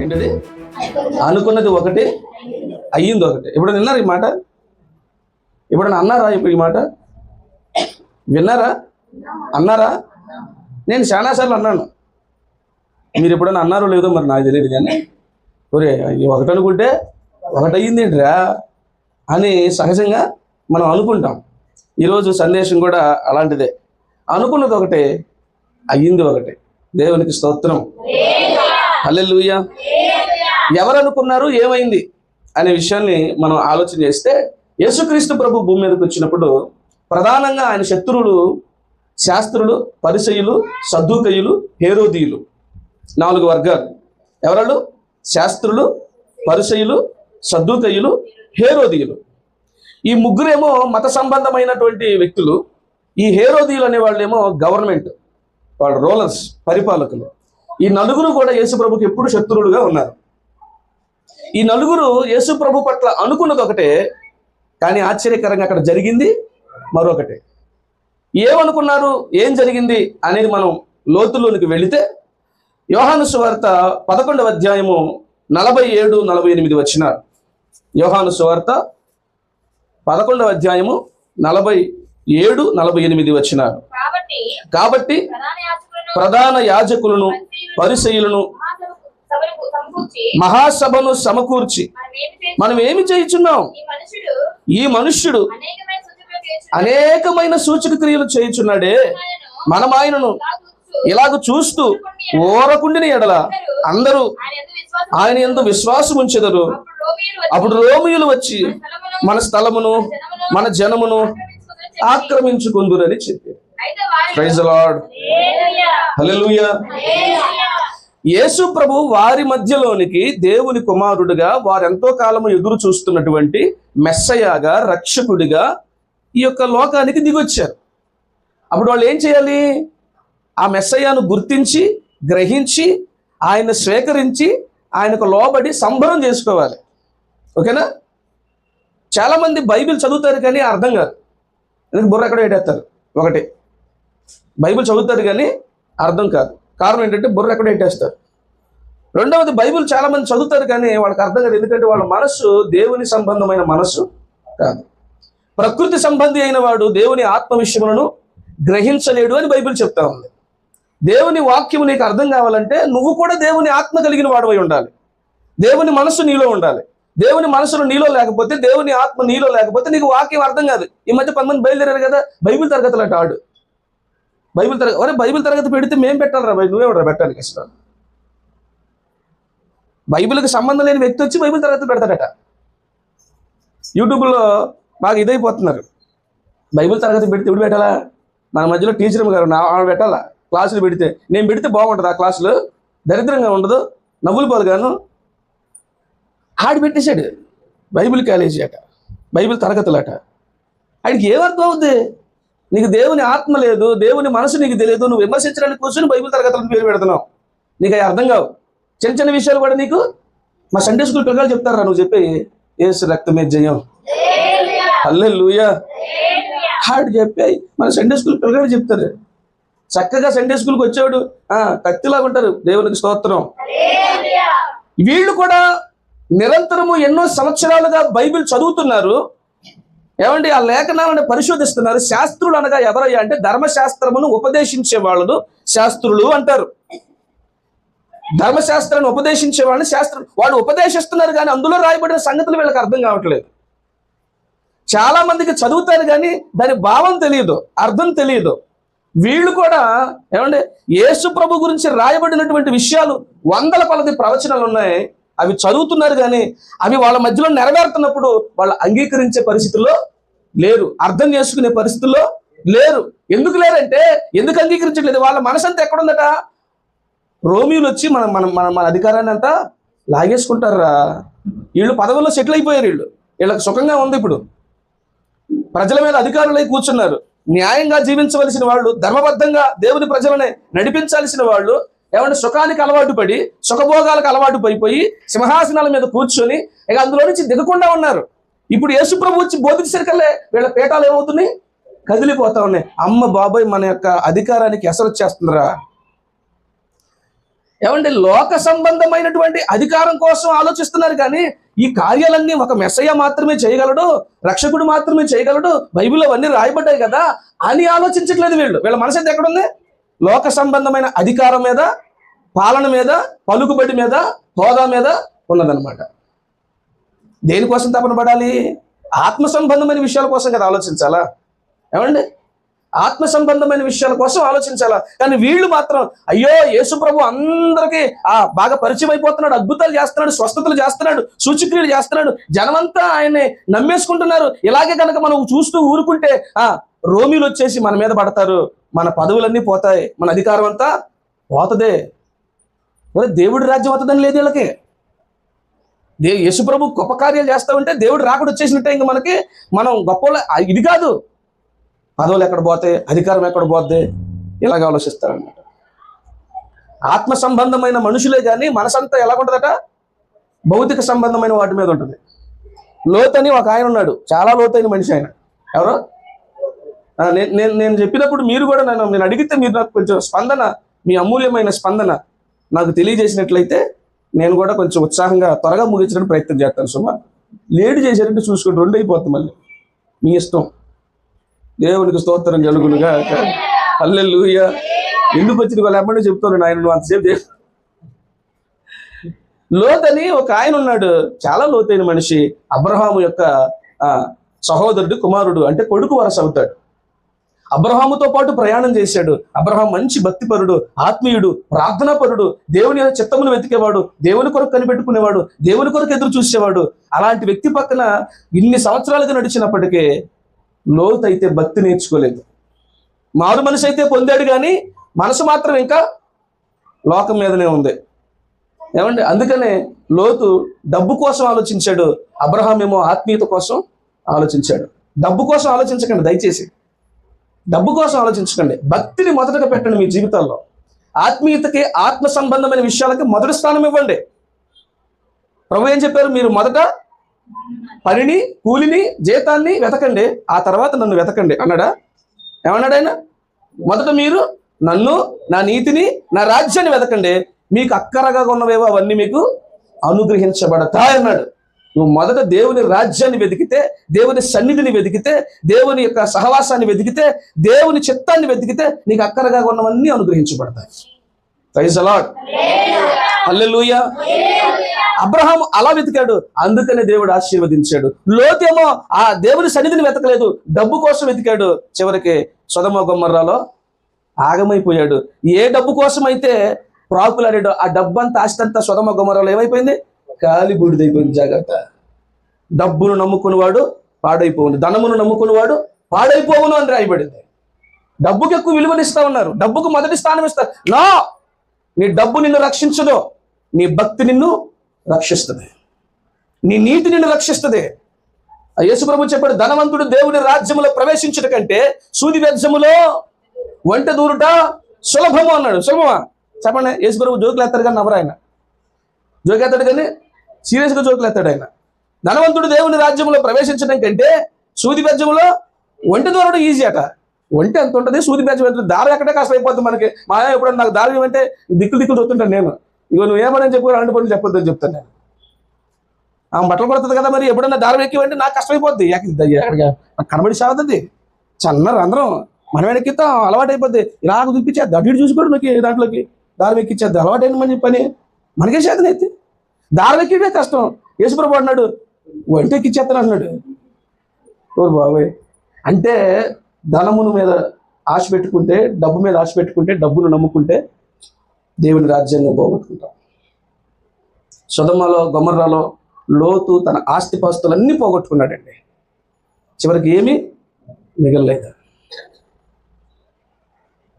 ఏంటది? అనుకున్నది ఒకటి, అయ్యింది ఒకటి. ఎప్పుడైనా విన్నారు ఈ మాట? ఎప్పుడైనా అన్నారా ఇప్పుడు ఈ మాట? విన్నారా? అన్నారా? నేను చాలాసార్లు అన్నాను. మీరు ఎప్పుడైనా అన్నారో లేదో మరి నాకు తెలియదు, కానీ ఒరే ఒకటి అనుకుంటే ఒకటి అయ్యింది ఏంట్రా అని సహజంగా మనం అనుకుంటాం. ఈరోజు సందేశం కూడా అలాంటిదే. అనుకున్నది ఒకటే, అయ్యింది ఒకటే. దేవునికి స్తోత్రం, హల్లెలూయా. ఎవరు అనుకున్నారు, ఏమైంది అనే విషయాన్ని మనం ఆలోచన చేస్తే, యేసుక్రీస్తు ప్రభు భూమి మీదకి వచ్చినప్పుడు ప్రధానంగా ఆయన శత్రువులు శాస్త్రులు, పరిసయ్యులు, సద్దూకయ్యులు, హేరోదీయులు. 4 వర్గాలు. ఎవరు? శాస్త్రులు, పరిసయ్యులు, సద్దూకయ్యులు, హేరోదీయులు. ఈ ముగ్గురేమో మత సంబంధమైనటువంటి వ్యక్తులు. ఈ హేరోదీయులు అనే వాళ్ళేమో గవర్నమెంట్, వాళ్ళు రూలర్స్, పరిపాలకులు. ఈ నలుగురు కూడా యేసు ప్రభుకి ఎప్పుడు శత్రువులుగా ఉన్నారు. ఈ నలుగురు యేసు ప్రభు పట్ల అనుకున్నది ఒకటే, కానీ ఆశ్చర్యకరంగా అక్కడ జరిగింది మరొకటే. ఏమనుకున్నారు, ఏం జరిగింది అనేది మనం లోతుల్లోనికి వెళితే, యోహాను సువార్త 11వ అధ్యాయము 47-48 వచనాలు. యోహాను సువార్త 11వ అధ్యాయము 47-48 వచనాలు. కాబట్టి ప్రధాన యాజకులను, పరిసయ్యులను, మహాసభను సమకూర్చి మనం ఏమి చేయుచున్నాం? ఈ మనుష్యుడు అనేకమైన సూచక క్రియలు చేయుచున్నాడే, మనం ఆయనను ఇలాగ చూస్తూ ఓరకుండిన ఎడల అందరూ ఆయన యందు విశ్వాసం ఉంచెదరు. అప్పుడు రోమీయులు వచ్చి మన స్థలమును, మన జనమును ఆక్రమించుకుందురని చెప్పి. ప్రైజ్ ది లార్డ్, హల్లెలూయా. యేసు ప్రభు వారి మధ్యలోనికి దేవుని కుమారుడిగా, వారెంతో కాలము ఎదురు చూస్తున్నటువంటి మెస్సయాగా, రక్షకుడిగా ఈ యొక్క లోకానికి దిగొచ్చారు. అప్పుడు వాళ్ళు ఏం చేయాలి? ఆ మెస్సయాను గుర్తించి, గ్రహించి, ఆయన స్వీకరించి, ఆయనకు లోబడి సంబరం చేసుకోవాలి. ఓకేనా? చాలామంది బైబిల్ చదువుతారు కానీ అర్థం కాదు. ఎందుకు? బుర్ర ఎక్కడ పెట్టేస్తారు. ఒకటి, బైబిల్ చదువుతారు కానీ అర్థం కాదు. కారణం ఏంటంటే బుర్ర ఎక్కడ పెట్టేస్తారు. రెండవది, బైబిల్ చాలామంది చదువుతారు కానీ వాళ్ళకి అర్థం కాదు. ఎందుకంటే వాళ్ళ మనస్సు దేవుని సంబంధమైన మనస్సు కాదు. ప్రకృతి సంబంధి అయిన వాడు దేవుని ఆత్మ విషయములను గ్రహించలేడు అని బైబిల్ చెప్తా ఉంది. దేవుని వాక్యము నీకు అర్థం కావాలంటే నువ్వు కూడా దేవుని ఆత్మ కలిగిన వాడవై ఉండాలి. దేవుని మనస్సు నీలో ఉండాలి. దేవుని మనసులో నీలో లేకపోతే, దేవుని ఆత్మ నీలో లేకపోతే నీకు వాక్యం అర్థం కాదు. ఈ మధ్య 10 మంది బయలుదేరారు కదా బైబిల్ తరగతులు అంటే. ఆడు బైబిల్ తరగతి పెడితే మేము పెట్టాలరా, నువ్వేవడరా పెట్టాలి? అసలు బైబిల్కి సంబంధం లేని వ్యక్తి వచ్చి బైబిల్ తరగతి పెడతాడట. యూట్యూబ్లో బాగా ఇదైపోతున్నారు. బైబిల్ తరగతి పెడితే ఇప్పుడు పెట్టాలా? మన మధ్యలో టీచర్ గారు ఆవిడ పెట్టాలా? క్లాసులు పెడితే నేను పెడితే బాగుంటుంది. ఆ క్లాసులు దరిద్రంగా ఉండదు, నవ్వులు పాలుగాను. ఆడి పెట్టేశాడు బైబిల్ కాలేజీ అట, బైబిల్ తరగతులట. ఆడికి ఏమర్థం అవుద్ది? నీకు దేవుని ఆత్మ లేదు, దేవుని మనసు నీకు తెలియదు, నువ్వు విమర్శించడానికి కూర్చొని బైబిల్ తరగతులకు పేరు పెడుతున్నావు. నీకు అవి అర్థం కావు. చిన్న చిన్న విషయాలు కూడా నీకు మా సండే స్కూల్ పిల్లలు చెప్తారా? నువ్వు చెప్పి యేసు రక్తమే జయం, హల్లెలూయా ఆడు చెప్పాయి మన సండే స్కూల్ పిల్లలు చెప్తారు. చక్కగా సండే స్కూల్కి వచ్చేవాడు కత్తిలాగా ఉంటారు. దేవునికి స్తోత్రం. వీళ్ళు కూడా నిరంతరము ఎన్నో సంవత్సరాలుగా బైబిల్ చదువుతున్నారు. ఏమండి? ఆ లేఖనాలను పరిశోధిస్తున్నారు. శాస్త్రులు అనగా ఎవరయ్యా అంటే ధర్మశాస్త్రమును ఉపదేశించే వాళ్ళను శాస్త్రులు అంటారు. ధర్మశాస్త్రాన్ని ఉపదేశించే వాళ్ళని శాస్త్రులు. వాళ్ళు ఉపదేశిస్తున్నారు కానీ అందులో రాయబడిన సంగతులు వీళ్ళకి అర్థం కావట్లేదు. చాలా మందికి చదువుతారు కానీ దాని భావం తెలియదు, అర్థం తెలియదు. వీళ్ళు కూడా ఏమంటే యేసు ప్రభు గురించి రాయబడినటువంటి విషయాలు 100ల కొలది ప్రవచనాలు ఉన్నాయి. అవి చదువుతున్నారు కానీ అవి వాళ్ళ మధ్యలో నెరవేరుతున్నప్పుడు వాళ్ళు అంగీకరించే పరిస్థితుల్లో లేరు, అర్థం చేసుకునే పరిస్థితుల్లో లేరు. ఎందుకు లేరంటే, ఎందుకు అంగీకరించట్లేదు? వాళ్ళ మనసంతా ఎక్కడుందట? రోమియోలు వచ్చి మన మన మన మన అధికారాన్ని అంతా లాగేసుకుంటారా. వీళ్ళు పదవుల్లో సెటిల్ అయిపోయారు. వీళ్ళకి సుఖంగా ఉంది. ఇప్పుడు ప్రజల మీద అధికారులై కూర్చున్నారు. న్యాయంగా జీవించవలసిన వాళ్ళు, ధర్మబద్ధంగా దేవుని ప్రజలనే నడిపించాల్సిన వాళ్ళు ఏమంటే సుఖానికి అలవాటు పడి, సుఖభోగాలకు అలవాటు పడిపోయి సింహాసనాల మీద కూర్చొని ఇక అందులో నుంచి దిగకుండా ఉన్నారు. ఇప్పుడు యేసు ప్రభు వచ్చి బోధించరికల్లే వీళ్ళ పీఠాలు ఏమవుతున్నాయి? కదిలిపోతా ఉన్నాయి. అమ్మ బాబాయ్, మన యొక్క అధికారానికి ఎసరు వచ్చేస్తుందిరా. ఏమంటే లోక సంబంధమైనటువంటి అధికారం కోసం ఆలోచిస్తున్నారు, కానీ ఈ కార్యాలన్నీ ఒక మెస్సయ్య మాత్రమే చేయగలడు, రక్షకుడు మాత్రమే చేయగలడు, బైబిల్లో అవన్నీ రాయబడ్డాయి కదా అని ఆలోచించట్లేదు. వీళ్ళ మనసు అయితే ఎక్కడుంది? లోక సంబంధమైన అధికారం మీద, పాలన మీద, పలుకుబడి మీద, హోదా మీద ఉన్నదన్నమాట. దేనికోసం తపన పడాలి? ఆత్మ సంబంధమైన విషయాల కోసం కదా ఆలోచించాలా? ఏమండి, ఆత్మ సంబంధమైన విషయాల కోసం ఆలోచించాలా? కానీ వీళ్ళు మాత్రం అయ్యో యేసు ప్రభు అందరికీ బాగా పరిచయం అయిపోతున్నాడు, అద్భుతాలు చేస్తున్నాడు, స్వస్థతలు చేస్తున్నాడు, సూచక్రియలు చేస్తున్నాడు, జనమంతా ఆయన్ని నమ్మేసుకుంటున్నారు. ఇలాగే కనుక మనం చూస్తూ ఊరుకుంటే రోమిలు వచ్చేసి మన మీద పడతారు, మన పదవులన్నీ పోతాయి, మన అధికారం అంతా పోతదే. దేవుడి రాజ్యం అవుతుందని లేదు వీళ్ళకి. యేసు ప్రభు గొప్ప కార్యాలు చేస్తా ఉంటే దేవుడు రాకుండా వచ్చేసినట్టే ఇంక మనకి, మనం గొప్ప ఇది కాదు. పదవులు ఎక్కడ పోతాయి, అధికారం ఎక్కడ పోద్ది, ఇలాగ ఆలోచిస్తారన్నమాట. ఆత్మ సంబంధమైన మనుషులే కానీ మనసంతా ఎలాగుంటుందట? భౌతిక సంబంధమైన వాటి మీద ఉంటుంది. లోతని ఒక ఆయన ఉన్నాడు, చాలా లోతైన మనిషి ఆయన. ఎవరో నేను చెప్పినప్పుడు మీరు కూడా నేను అడిగితే మీరు నాకు కొంచెం స్పందన, మీ అమూల్యమైన స్పందన నాకు తెలియజేసినట్లయితే నేను కూడా కొంచెం ఉత్సాహంగా త్వరగా ముగించడానికి ప్రయత్నం చేస్తాను. సుమా లేట్ చేశారంటే చూసుకుంటే 2 అయిపోతుంది, మళ్ళీ మీ ఇష్టం. దేవునికి స్తోత్రం కలుగునుగా. హల్లెలూయా. ఎందుకు వచ్చింది వాళ్ళు ఎప్పటి చెప్తాను ఆయన, నువ్వు అంతసేపు చేసి. లోతని ఒక ఆయన ఉన్నాడు, చాలా లోతైన మనిషి. అబ్రహాము యొక్క సహోదరుడు, కుమారుడు, అంటే కొడుకు వరస అవుతాడు. అబ్రహాముతో పాటు ప్రయాణం చేశాడు. అబ్రహాం మంచి భక్తిపరుడు, ఆత్మీయుడు, ప్రార్థనాపరుడు, దేవుని చిత్తమును వెతికేవాడు, దేవుని కొరకు కనిపెట్టుకునేవాడు, దేవుని కొరకు ఎదురు చూసేవాడు. అలాంటి వ్యక్తి పక్కన ఇన్ని సంవత్సరాలుగా నడిచినప్పటికీ లోతు అయితే భక్తి నేర్చుకోలేదు. మారు మనసు అయితే పొందాడు, కానీ మనసు మాత్రం ఇంకా లోకం మీదనే ఉంది. ఏమండి, అందుకనే లోతు డబ్బు కోసం ఆలోచించాడు, అబ్రహాం ఏమో ఆత్మీయత కోసం ఆలోచించాడు. డబ్బు కోసం ఆలోచించకండి దయచేసి, డబ్బు కోసం ఆలోచించకండి. భక్తిని మొదటగా పెట్టండి మీ జీవితాల్లో. ఆత్మీయతకి, ఆత్మ సంబంధమైన విషయాలకి మొదటి స్థానం ఇవ్వండి. ప్రభు ఏం చెప్పారు? మీరు మొదట పనిని, కూలిని, జీతాన్ని వెతకండి, ఆ తర్వాత నన్ను వెతకండి అన్నాడా? ఏమన్నాడు ఆయన? మొదట మీరు నన్ను, నా నీతిని, నా రాజ్యాన్ని వెతకండి, మీకు అక్కరగా ఉన్నవేవో అవన్నీ మీకు అనుగ్రహించబడతాయి అన్నాడు. నువ్వు మొదట దేవుని రాజ్యాన్ని వెతికితే, దేవుని సన్నిధిని వెతికితే, దేవుని యొక్క సహవాసాన్ని వెతికితే, దేవుని చిత్తాన్ని వెతికితే నీకు అక్కరగా ఉన్నవన్నీ అనుగ్రహించబడతాయి. Praise the lord. Hallelujah. Abraham అలా వెతికాడు, అందుకనే దేవుడు ఆశీర్వదించాడు. లోతేమో ఆ దేవుని సన్నిధిని వెతకలేదు, డబ్బు కోసం వెతికాడు. చివరికి సొదొమ గొమొర్రాలో ఆగమైపోయాడు. ఏ డబ్బు కోసం అయితే ప్రాకులాడాడో ఆ డబ్బంతా, ఆస్తంతా సొదొమ గొమొర్రాలో ఏమైపోయింది? కాలి బూడిదైపోయింది. జాగ్రత్త. డబ్బును నమ్ముకునేవాడు పాడైపోవును, ధనమును నమ్ముకునేవాడు పాడైపోవును అని రాయబడింది. డబ్బుకి ఎక్కువ విలువనిస్తా ఉన్నారు, డబ్బుకు మొదటి స్థానం ఇస్తారు. నా నీ డబ్బు నిన్ను రక్షించదు, నీ భక్తి నిన్ను రక్షిస్తుంది, నీ నీతి నిన్ను రక్షిస్తుంది. యేసు ప్రభు చెప్పాడు, ధనవంతుడు దేవుని రాజ్యములో ప్రవేశించుట కంటే సూది బెజ్జములో వంట దూరుట సులభము అన్నాడు. సులభమా చెప్పండి? యేసు ప్రభు జోకులు ఎత్తాడు కానీ నవ్వరు ఆయన. జోకెత్తాడు కానీ సీరియస్గా జోకులు ఎత్తాడు ఆయన. ధనవంతుడు దేవుని రాజ్యంలో ప్రవేశించడం కంటే సూది బెజ్జములో వంట దూరడం ఈజీ అట. వంట ఎంత ఉంటుంది, సూది బెజ్జం ఎంత, దారి ఎక్కడే కష్టం అయిపోతుంది మనకి. మా ఎప్పుడన్నా నాకు దారి ఏమంటే దిక్కులు చూస్తుంటాను నేను. ఇగో నువ్వు ఏమని చెప్పు, 2 పనులు చెప్పొద్దని చెప్తాను నేను. ఆమె బట్టలు కొడుతుంది కదా, మరి ఎప్పుడన్నా దారి ఎక్కివంటే నాకు కష్టమైపోద్ది. నాకు కనబడి సాగుతుంది, చన్న రంధ్రం, మనం ఎక్కిస్తాం, అలవాటు అయిపోద్ది. ఇలాగ చూపించేద్ది, అటు ఇటు చూసుకోడు నాకు దాంట్లోకి దారి ఎక్కిచ్చేద్ది, అలవాటు అయిన మంచి పని మనకే చేతన అయితే. దారి ఎక్కిడే కష్టం. యేసుప్రభు అన్నాడు వంట ఎక్కిచ్చేస్తాను అన్నాడు. ఓ బాబాయ్, అంటే ధనమును మీద ఆశ పెట్టుకుంటే, డబ్బు మీద ఆశ పెట్టుకుంటే, డబ్బును నమ్ముకుంటే దేవుని రాజ్యాన్ని పోగొట్టుకుంటాం. సొదొమలో గొమొర్రాలో లోతు తన ఆస్తిపాస్తులన్నీ పోగొట్టుకున్నాడండి. చివరికి ఏమీ మిగలలేదు.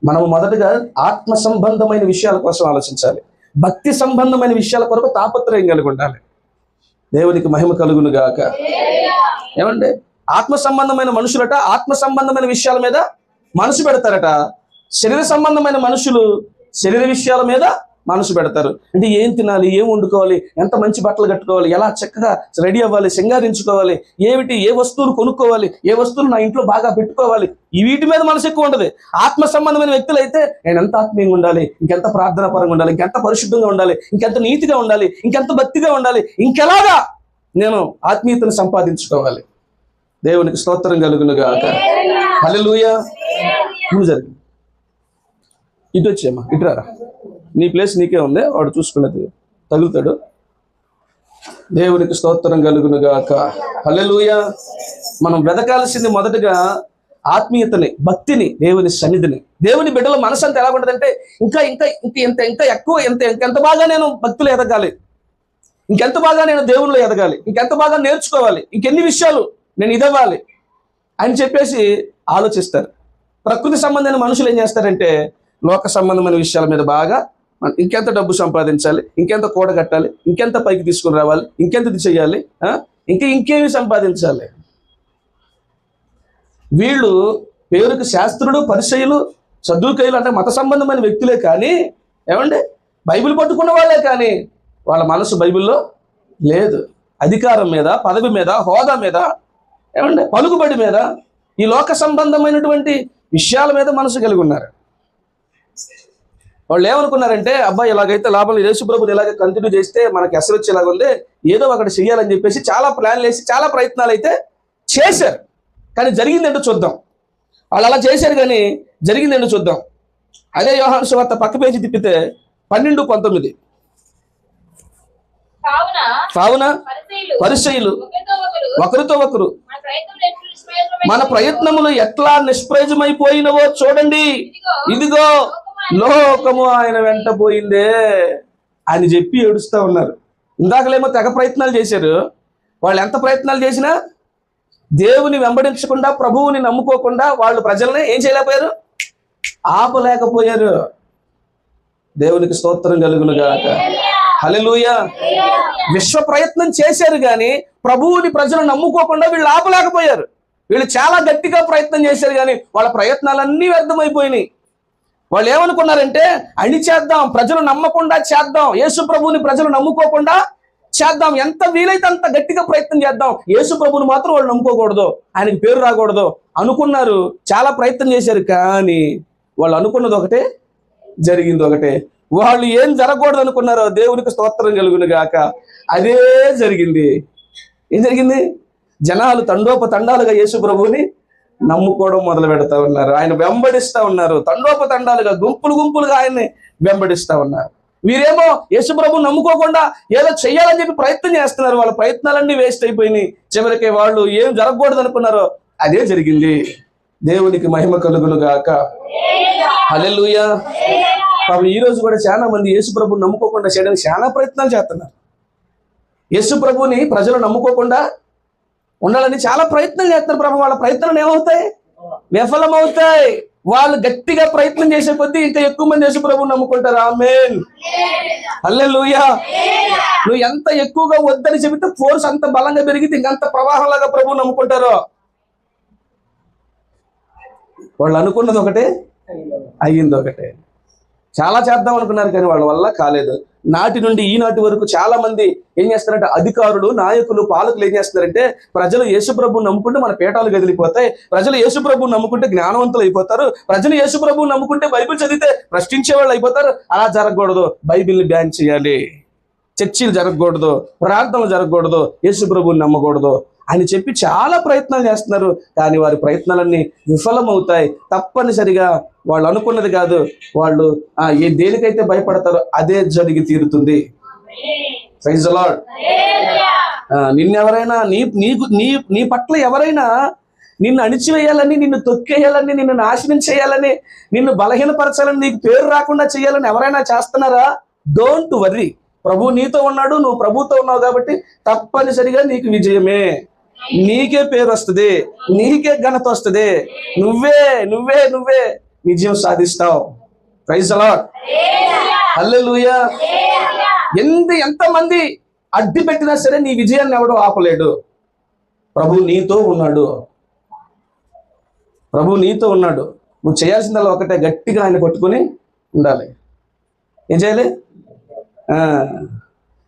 మనము మొదటగా ఆత్మ సంబంధమైన విషయాల కోసం ఆలోచించాలి, భక్తి సంబంధమైన విషయాల కొరకు తాపత్రయం కలిగి ఉండాలి. దేవునికి మహిమ కలుగును గాక. ఏమండి, ఆత్మ సంబంధమైన మనుషులట ఆత్మ సంబంధమైన విషయాల మీద మనసు పెడతారట. శరీర సంబంధమైన మనుషులు శరీర విషయాల మీద మనసు పెడతారు. అంటే ఏం తినాలి, ఏం వండుకోవాలి, ఎంత మంచి బట్టలు కట్టుకోవాలి, ఎలా చక్కగా రెడీ అవ్వాలి, సింగారించుకోవాలి, ఏ వస్తువులు కొనుక్కోవాలి, ఏ వస్తువులు నా ఇంట్లో బాగా పెట్టుకోవాలి, వీటి మీద మనసు ఎక్కువ ఉండదు. ఆత్మ సంబంధమైన వ్యక్తులు అయితే నేను ఎంత ఆత్మీయంగా ఉండాలి, ఇంకెంత ప్రార్థనా పరంగా ఉండాలి, ఇంకెంత పరిశుద్ధంగా ఉండాలి, ఇంకెంత నీతిగా ఉండాలి, ఇంకెంత భక్తిగా ఉండాలి, ఇంకెలాగా నేను ఆత్మీయతను సంపాదించుకోవాలి. దేవునికి స్తోత్రం కలుగును గాక. హల్లెలూయా. ముందు జరిగింది. ఇటు వచ్చేమ్మా, ఇటు రారా, నీ ప్లేస్ నీకే ఉంది, వాడు చూసుకున్నది తగులుతాడు. దేవునికి స్తోత్రం కలుగును గాక. హల్లెలూయా. మనం వెదకాల్సింది మొదటగా ఆత్మీయతని, భక్తిని, దేవుని సన్నిధిని. దేవుని బిడ్డల మనసు అంతా ఎలా ఉంటుందంటే ఇంకా ఇంకా ఇంక ఎంత ఇంకా ఎక్కువ ఇంకెంత బాగా నేను భక్తులు ఎదగాలి, ఇంకెంత బాగా నేను దేవుళ్ళు ఎదగాలి, ఇంకెంత బాగా నేర్చుకోవాలి, ఇంకెన్ని విషయాలు నేను ఇదవ్వాలి అని చెప్పేసి ఆలోచిస్తారు. ప్రకృతి సంబంధమైన మనుషులు ఏం చేస్తారంటే లోక సంబంధమైన విషయాల మీద బాగా ఇంకెంత డబ్బు సంపాదించాలి, ఇంకెంత కూడగట్టాలి, ఇంకెంత పైకి తీసుకుని రావాలి, ఇంకెంత ఇది చేయాలి, ఇంకేమి సంపాదించాలి. వీళ్ళు పేరుకి శాస్త్రుడు, పరిసయ్యులు, సద్దూకయ్యులు అంటే మత సంబంధమైన వ్యక్తులే కానీ ఏమండి బైబిల్ పట్టుకున్న వాళ్ళే కానీ వాళ్ళ మనసు బైబిల్లో లేదు. అధికారం మీద, పదవి మీద, హోదా మీద, ఏమండి పలుకుబడి మీద, ఈ లోక సంబంధమైనటువంటి విషయాల మీద మనసు కలిగి ఉన్నారు. వాళ్ళు ఏమనుకున్నారంటే అబ్బాయి ఇలాగైతే లాభం, యేసుప్రభుని ఇలాగే కంటిన్యూ చేస్తే మనకి ఎసరు వచ్చేలాగా ఉంది, ఏదో ఒకటి చెయ్యాలని చెప్పేసి చాలా ప్లాన్లు వేసి చాలా ప్రయత్నాలు అయితే చేశారు. కానీ జరిగిందేంటో చూద్దాం. వాళ్ళు అలా చేశారు కానీ జరిగిందేంటో చూద్దాం. అదే యోహాను సువార్త పక్క పేజీ తిప్పితే 12:19. కావున పరిసయ్యులు ఒకరితో ఒకరు మన ప్రయత్నములు ఎట్లా నిష్ప్రయోజమైపోయినవో చూడండి, ఇదిగో లోకము ఆయన వెంట పోయిందే అని చెప్పి ఏడుస్తూ ఉన్నారు. ఇందాకలేమో తెగ ప్రయత్నాలు చేశారు. వాళ్ళు ఎంత ప్రయత్నాలు చేసినా దేవుని వెంబడించకుండా, ప్రభువుని నమ్ముకోకుండా వాళ్ళు ప్రజల్ని ఏం చేయలేకపోయారు, ఆపలేకపోయారు. దేవునికి స్తోత్రం కలుగును గాక. హల్లెలూయా. విశ్వ ప్రయత్నం చేశారు కానీ ప్రభువుని ప్రజలు నమ్ముకోకుండా వీళ్ళు ఆపలేకపోయారు. వీళ్ళు చాలా గట్టిగా ప్రయత్నం చేశారు కానీ వాళ్ళ ప్రయత్నాలన్నీ వ్యర్థమైపోయినాయి. వాళ్ళు ఏమనుకున్నారంటే అణిచేద్దాం, ప్రజలు నమ్మకుండా చేద్దాం, యేసు ప్రభువుని ప్రజలు నమ్ముకోకుండా చేద్దాం, ఎంత వీలైతే అంత గట్టిగా ప్రయత్నం చేద్దాం, యేసు ప్రభువుని మాత్రం వాళ్ళు నమ్ముకోకూడదు, ఆయనకి పేరు రాకూడదు అనుకున్నారు. చాలా ప్రయత్నం చేశారు కానీ వాళ్ళు అనుకున్నది ఒకటే, జరిగింది ఒకటే. వాళ్ళు ఏం జరగకూడదు అనుకున్నారో దేవునికి స్తోత్రం కలుగును గాక, అదే జరిగింది. ఏం జరిగింది? జనాలు తండోపతండాలుగా యేసు ప్రభువుని నమ్ముకోవడం మొదలు పెడతా ఉన్నారు, ఆయన వెంబడిస్తా ఉన్నారు. తండోపతండాలుగా, గుంపులుగా ఆయన్ని వెంబడిస్తా ఉన్నారు. వీరేమో యేసు ప్రభువుని నమ్ముకోకుండా ఏదో చెయ్యాలని చెప్పి ప్రయత్నం చేస్తున్నారు. వాళ్ళ ప్రయత్నాలన్నీ వేస్ట్ అయిపోయినాయి. చివరికి వాళ్ళు ఏం జరగకూడదు అనుకున్నారో అదే జరిగింది. దేవునికి మహిమ కలుగును గాక. హల్లెలూయా. పాపం ఈ రోజు కూడా చాలా మంది యేసు ప్రభువుని నమ్ముకోకుండా చేయడానికి చాలా ప్రయత్నాలు చేస్తున్నారు. యేసు ప్రభువుని ప్రజలు నమ్ముకోకుండా ఉండాలని చాలా ప్రయత్నం చేస్తున్నారు. పాపం వాళ్ళ ప్రయత్నాలు ఏమవుతాయి? విఫలమవుతాయి. వాళ్ళు గట్టిగా ప్రయత్నం చేసే కొద్దీ ఇంకా ఎక్కువ మంది యేసు ప్రభువుని నమ్ముకుంటారు. ఆమేన్. హల్లెలూయా. నువ్వు ఎంత ఎక్కువగా వద్దని చెబితే ఫోర్స్ అంత బలంగా పెరిగితే ఇంకంత ప్రవాహంలాగా ప్రభువుని నమ్ముకుంటారు. వాళ్ళు అనుకున్నది ఒకటే, అయ్యింది ఒకటే. చాలా చేద్దాం అనుకున్నారు కానీ వాళ్ళ వల్ల కాలేదు. నాటి నుండి ఈనాటి వరకు చాలా మంది ఏం చేస్తారంటే అధికారులు, నాయకులు, పాలకులు ఏం చేస్తున్నారంటే ప్రజలు యేసుప్రభువుని నమ్ముకుంటే మన పీఠాలు కదిలిపోతాయి, ప్రజలు యేసుప్రభువుని నమ్ముకుంటే జ్ఞానవంతులు అయిపోతారు, ప్రజలు యేసుప్రభువుని నమ్ముకుంటే బైబిల్ చదివితే ప్రశ్నించే వాళ్ళు అయిపోతారు. అలా జరగకూడదు, బైబిల్ని బ్యాన్ చేయాలి, చర్చిలు జరగకూడదు, ప్రార్థనలు జరగకూడదు, యేసుప్రభువుని నమ్మకూడదు అని చెప్పి చాలా ప్రయత్నాలు చేస్తున్నారు. కానీ వారి ప్రయత్నాలన్నీ విఫలమవుతాయి. తప్పనిసరిగా వాళ్ళు అనుకున్నది కాదు, వాళ్ళు దేనికైతే భయపడతారో అదే జరిగి తీరుతుంది. Praise the lord. నిన్నెవరైనా నీ పట్ల ఎవరైనా నిన్ను అణిచివేయాలని, నిన్ను తొక్కేయాలని, నిన్ను నాశనం చేయాలని, నిన్ను బలహీనపరచాలని, నీకు పేరు రాకుండా చేయాలని ఎవరైనా చేస్తున్నారా? Don't worry. ప్రభు నీతో ఉన్నాడు, నువ్వు ప్రభుతో ఉన్నావు కాబట్టి తప్పనిసరిగా నీకు విజయమే, నీకే పేరు వస్తుంది, నీకే ఘనత వస్తుంది, నువ్వే నువ్వే నువ్వే విజయం సాధిస్తావు. Praise the lord. హల్లెలూయా. ఎంతమంది అడ్డు పెట్టినా సరే నీ విజయాన్ని ఎవడో ఆపలేడు. ప్రభు నీతో ఉన్నాడు, ప్రభు నీతో ఉన్నాడు. నువ్వు చేయాల్సిందల్లా ఒకటే, గట్టిగా ఆయన పట్టుకుని ఉండాలి. ఏం చేయాలి?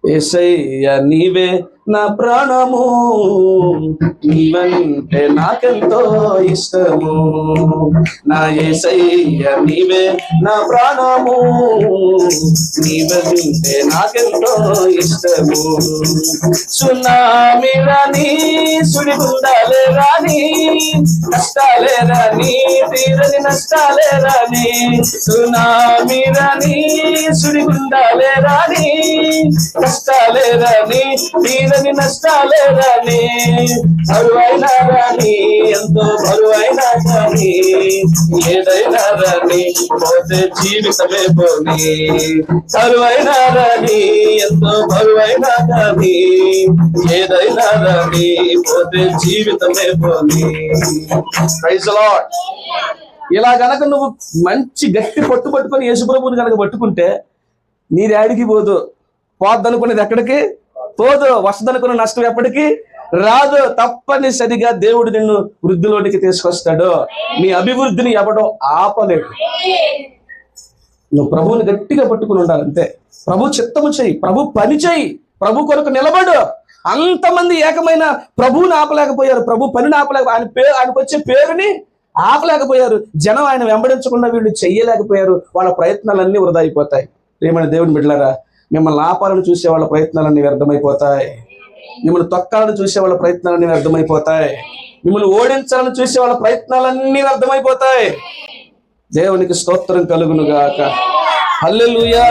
యేసయ్య నీవే నా ప్రాణము, నీవంటే నాకెంతో ఇష్టము. నా యేసయ్య నీవే నా ప్రాణము, నీవంటే నాకెంతో ఇష్టము. సునామీ రాని సుడిగుండాలే రాని, కష్టాలే రాని తీరని నష్టాలే రాని, సునామీ రాని సుడిగుండాలే రాని, కష్టాలే రాని తీరని నష్టాలే రాని, బరువైనా రాని ఎంతో బరువైనా కానీ, ఏదైనా రాని పోతే జీవితమే పోని, బరువైనా రాని ఎంతో బరువైనా కానీ, ఏదైనా రాని పోతే జీవితమే పోని. Praise the Lord. ఇలా గనక నువ్వు మంచి గట్టి పట్టుకొని యేసుప్రభుని కనుక పట్టుకుంటే నీది ఆడికి పోదు, పోద్దనుకునేది ఎక్కడికి పోదు, వస్తదనుకున్న నష్టం ఎప్పటికీ రాదు. తప్పనిసరిగా దేవుడు నిన్ను వృద్ధిలోనికి తీసుకొస్తాడు. నీ అభివృద్ధిని ఎవడో ఆపలేడు. నువ్వు ప్రభువుని గట్టిగా పట్టుకుని ఉండాలి అంతే. ప్రభు చిత్తము చెయ్యి, ప్రభు పని చెయ్యి, ప్రభు కొరకు నిలబడు. అంతమంది ఏకమైన ప్రభువుని ఆపలేకపోయారు, ప్రభు పనిని ఆపలేకపోయారు, ఆయనకు వచ్చే పేరుని ఆపలేకపోయారు. జనం ఆయన వెంబడించకుండా వీళ్ళు చెయ్యలేకపోయారు. వాళ్ళ ప్రయత్నాలన్నీ వృధా అయిపోతాయి. ప్రియమైన దేవుని బిడ్డలారా, మిమ్మల్ని ఆపాలని చూసే వాళ్ళ ప్రయత్నాలన్నీ వ్యర్థమైపోతాయి. మిమ్మల్ని తొక్కాలని చూసే వాళ్ళ ప్రయత్నాలన్నీ వ్యర్థమైపోతాయి. మిమ్మల్ని ఓడించాలని చూసే వాళ్ళ ప్రయత్నాలన్నీ వ్యర్థమైపోతాయి. దేవునికి స్తోత్రం కలుగును గాక. హల్లెలూయా.